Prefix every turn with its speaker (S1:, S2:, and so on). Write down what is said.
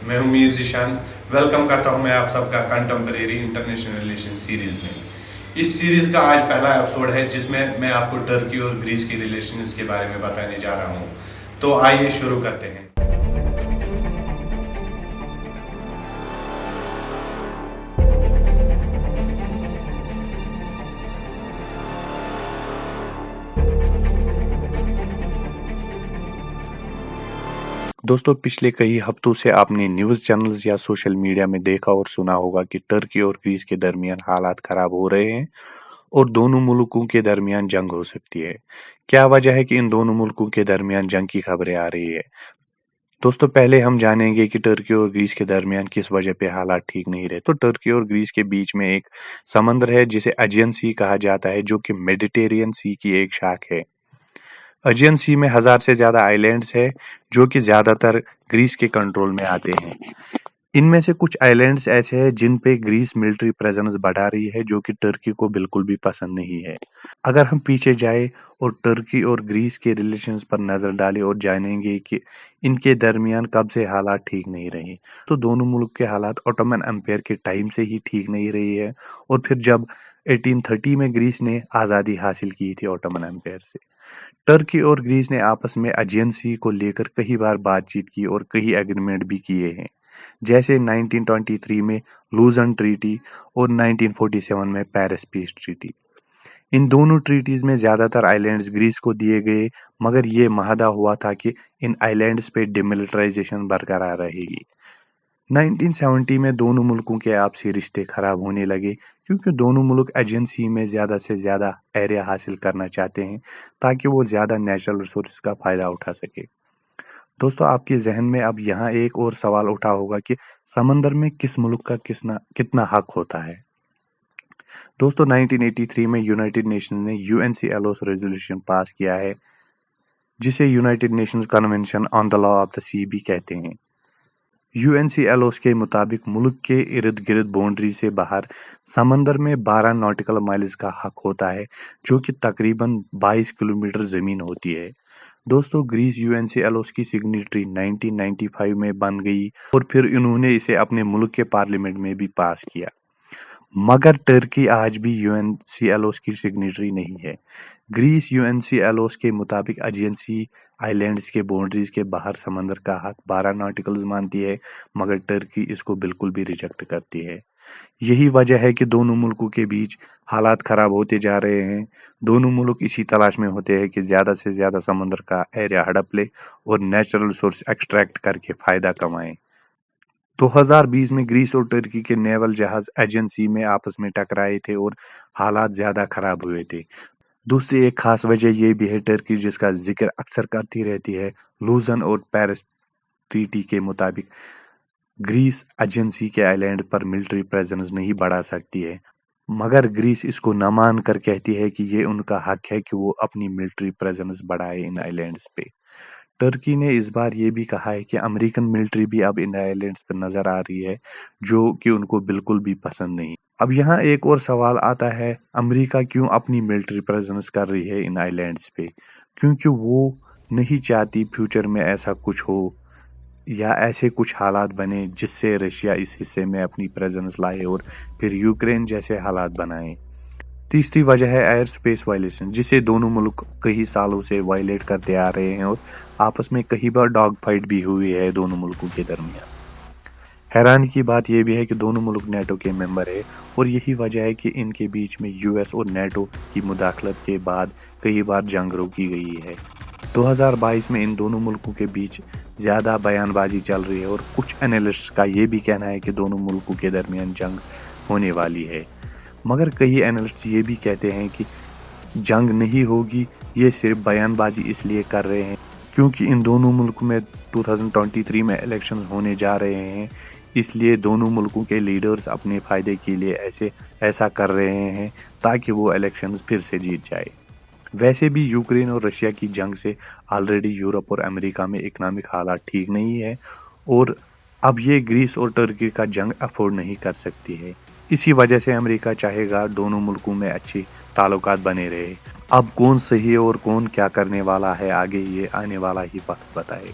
S1: मैं हूं मीर जिशान। वेलकम करता हूं मैं आप सबका कंटेम्परेरी इंटरनेशनल रिलेशन सीरीज़ में। इस सीरीज़ का आज पहला एपिसोड है जिसमें मैं आपको टर्की और ग्रीस की रिलेशंस के बारे में बताने जा रहा हूं। तो आइए शुरू करते हैं।
S2: दोस्तों, पिछले कई हफ्तों से आपने न्यूज़ चैनल्स या सोशल मीडिया में देखा और सुना होगा कि टर्की और ग्रीस के दरमियान हालात खराब हो रहे हैं और दोनों मुल्कों के दरमियान जंग हो सकती है। क्या वजह है कि इन दोनों मुल्कों के दरमियान जंग की खबरें आ रही है? दोस्तों, पहले हम जानेंगे कि टर्की और ग्रीस के दरमियान किस वजह पे हालात ठीक नहीं रहे। तो टर्की और ग्रीस के बीच में एक समंदर है जिसे एजियन सी कहा जाता है, जो कि मेडिटेरियन सी की एक शाख है। एजियन सी में 1000 से ज्यादा आइलैंड्स है जो कि ज्यादातर ग्रीस के कंट्रोल में आते हैं। इनमें से कुछ आइलैंड्स ऐसे हैं जिन पे ग्रीस मिलिट्री प्रेजेंस बढ़ा रही है, जो कि टर्की को बिल्कुल भी पसंद नहीं है। अगर हम पीछे जाए और टर्की और ग्रीस के रिलेशंस पर नजर डालें और जानेंगे कि इनके दरमियान कब से हालात ठीक नहीं रहे, तो दोनों मुल्क के हालात ओटोमन एम्पायर के टाइम से ही ठीक नहीं रही है। और फिर जब 1830 में ग्रीस ने आज़ादी हासिल की थी ओटोमन एम्पायर से, टर्की और ग्रीस ने आपस में एजियन सी को लेकर कई बार बातचीत की और कई एग्रीमेंट भी किए हैं, जैसे 1923 में लूजन ट्रीटी और 1947 में पेरिस पीस ट्रीटी। इन दोनों ट्रीटीज में ज्यादातर आइलैंड्स ग्रीस को दिए गए, मगर ये माहदा हुआ था कि इन आइलैंड्स पे डिमिलिटराइजेशन बरकरार रहेगी। 1970 में दोनों मुल्कों के आपसी रिश्ते खराब होने लगे क्योंकि दोनों मुल्क एजियन सी में ज्यादा से ज्यादा एरिया हासिल करना चाहते हैं ताकि वो ज्यादा नेचुरल रिसोर्स का फायदा उठा सके। दोस्तों, आपके जहन में अब यहाँ एक और सवाल उठा होगा कि समंदर में किस मुल्क का कितना हक होता है। दोस्तों, 1983 में यूनाइटेड नेशंस ने यूएनसीएलओएस रेजोल्यूशन पास किया है, जिसे United Nations Convention on the Law of the Sea भी कहते हैं। यूएनसीएलओएस के मुताबिक मुल्क के इर्द गिर्द बाउंड्री से बाहर समंदर में 12 नॉटिकल माइल्स का हक होता है, जो कि तकरीबन 22 किलोमीटर जमीन होती है। दोस्तों, ग्रीस यूएनसीएलओएस की सिग्नेटरी 1995 में बन गई और फिर इन्होंने इसे अपने मुल्क के पार्लियामेंट में भी पास किया, मगर टर्की आज भी यूएनसीएलओएस की सिग्नेटरी नहीं है। ग्रीस यूएनसीएलओएस के मुताबिक एजियन सी आइलैंड्स के बाउंड्रीज के बाहर समंदर का हक 12 नॉटिकल्स मानती है, मगर टर्की इसको बिल्कुल भी रिजेक्ट करती है। यही वजह है कि दोनों मुल्कों के बीच हालात खराब होते जा रहे हैं। दोनों मुल्क इसी तलाश में होते हैं कि ज्यादा से ज्यादा समंदर का एरिया हड़प ले और नेचुरल रिसोर्स एक्सट्रैक्ट करके फायदा कमाएं। 2020 में ग्रीस और टर्की के नेवल जहाज एजियन सी में आपस में टकराए थे और हालात ज्यादा खराब हुए थे। दूसरी एक खास वजह यह भी है टर्की, जिसका जिक्र अक्सर करती रहती है। लूजन और पेरिस ट्रीटी के मुताबिक ग्रीस एजियन सी के आइलैंड पर मिलिट्री प्रेजेंस नहीं बढ़ा सकती है, मगर ग्रीस इसको न मान कर कहती है कि ये उनका हक है कि वो अपनी मिलिट्री प्रेजेंस बढ़ाए इन आइलैंड्स पे। टर्की ने इस बार ये भी कहा है कि अमेरिकन मिलिट्री भी अब इन आइलैंड्स पर नजर आ रही है, जो कि उनको बिल्कुल भी पसंद नहीं। अब यहाँ एक और सवाल आता है, अमेरिका क्यों अपनी मिलिट्री प्रेजेंस कर रही है इन आइलैंड्स पे? क्योंकि वो नहीं चाहती फ्यूचर में ऐसा कुछ हो या ऐसे कुछ हालात बने जिससे रशिया इस हिस्से में अपनी प्रेजेंस लाए और फिर यूक्रेन जैसे हालात बनाए। तीसरी वजह है एयर स्पेस वायलेशन, जिसे दोनों मुल्क कई सालों से वायलेट करते आ रहे हैं और आपस में कई बार डॉग फाइट भी हुई है दोनों मुल्कों के दरमियान। हैरानी की बात यह भी है कि दोनों मुल्क नेटो के मेंबर है और यही वजह है कि इनके बीच में यूएस और नेटो की मुदाखलत के बाद कई बार जंग रोकी गई है। 2022 में इन दोनों मुल्कों के बीच ज्यादा बयानबाजी चल रही है और कुछ एनालिस्ट का ये भी कहना है कि दोनों मुल्कों के दरमियान जंग होने वाली है, मगर कई एनालिस्ट ये भी कहते हैं कि जंग नहीं होगी, ये सिर्फ बयानबाजी इसलिए कर रहे हैं क्योंकि इन दोनों मुल्कों में 2023 में इलेक्शन होने जा रहे हैं, इसलिए दोनों मुल्कों के लीडर्स अपने फायदे के लिए ऐसा कर रहे हैं ताकि वो इलेक्शंस फिर से जीत जाए। वैसे भी यूक्रेन और रशिया की जंग से ऑलरेडी यूरोप और अमेरिका में इकोनॉमिक हालात ठीक नहीं है और अब ये ग्रीस और टर्की का जंग अफोर्ड नहीं कर सकती है। इसी वजह से अमेरिका चाहेगा दोनों मुल्कों में अच्छी ताल्लुकात बने रहे। अब कौन सही और कौन क्या करने वाला है आगे, ये आने वाला ही वक्त बताएगा।